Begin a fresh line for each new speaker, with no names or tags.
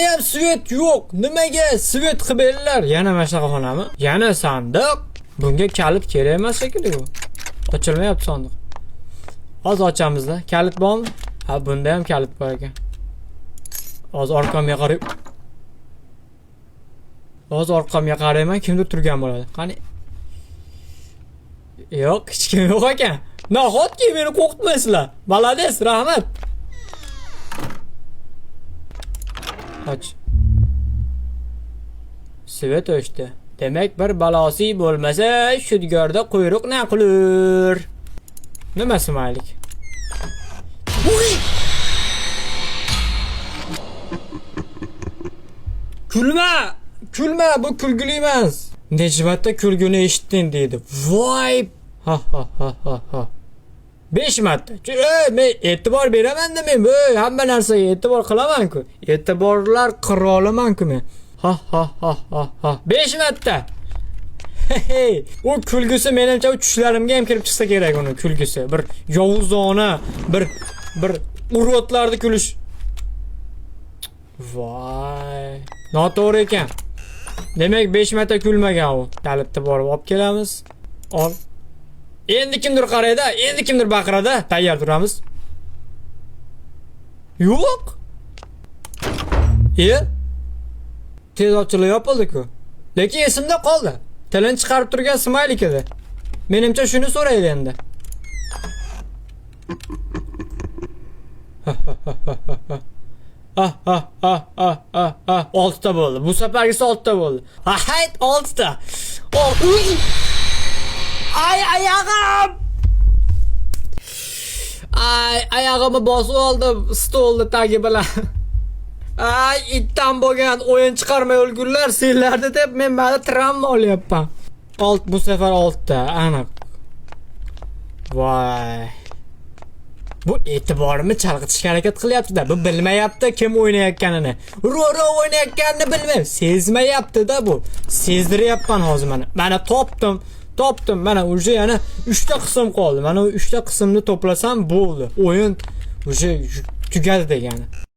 Mani ham svet yo'q. Nimaga svet qiliblar? Yana mashnaqa xonami? Yana sandiq. Bunga kalit kerak emas shekilli bu. Ochilmayapti sandiq. Hozir ochamiz-da. Kalit bormi? Ha, bunda ham kalit bor ekan. Hozir orqamga qarab. Hozir orqamga qarayman, kimdir turgan bo'ladi. Qani? Yo'q, hech kim yo'q ekan. Nahotki meni qo'rqitmaysizlar. Malades, rahmat. Aç. Svet o'chdi. Demak, bir balosi bo'lmasa, shudgorda quyruq na qilur. Nimasi maylik? Kulma! Kulma, bu kulgili emas. Nechmatda kulguni eshitding deydi. Voy! Ha ha ha ha ha. 5 marta. Men e'tibor beraman-da men. Hamma narsaga e'tibor qilaman-ku. E'tiborlar qiroliman-ku men. Ha ha ha ha ha. 5 marta. Hey, o kulgusi menimcha tushlarimga ham kirib chiqsa kerak uni kulgusi. Bir yovuzona, bir urotlarni kulish. Voy. Noto'g'ri ekan. Demak 5 marta kulmagan u. Kalitni borib olib kelamiz. Ol. Endi kimdir qaraydi, endi kimdir baqiradi. Tayyor turamiz. Yo'q. Tez ochilib yopildi-ku. Lekin esimda qoldi. Tilini chiqarib turgan smaylik edi. Menimcha shuni so'raydi endi. Oltita bo'ldi. Bu safargisi 6ta bo'ldi. Hayt 6ta. Ay ayağım. Ay ayağımı bosib oldim stolni tagi bilan. Ay itdan bo'lgan o'yin chiqarmay o'lgurlar senlarni deb men mana travma olyapman. Bu safar 6ta aniq. Voy. Bu e'tiborimni chalg'itishga harakat qilyapti-da. Bu bilmayapti kim o'ynayotganini. Ro o'ynayotganini bilmayapti. Sezmayapti-da bu. Sezdiryapman hozir mana. Mana topdim. Mana uje yana 3ta qism qoldi. Mana 3ta qismni to'plasam bo'ldi. O'yin uje tugadi degani.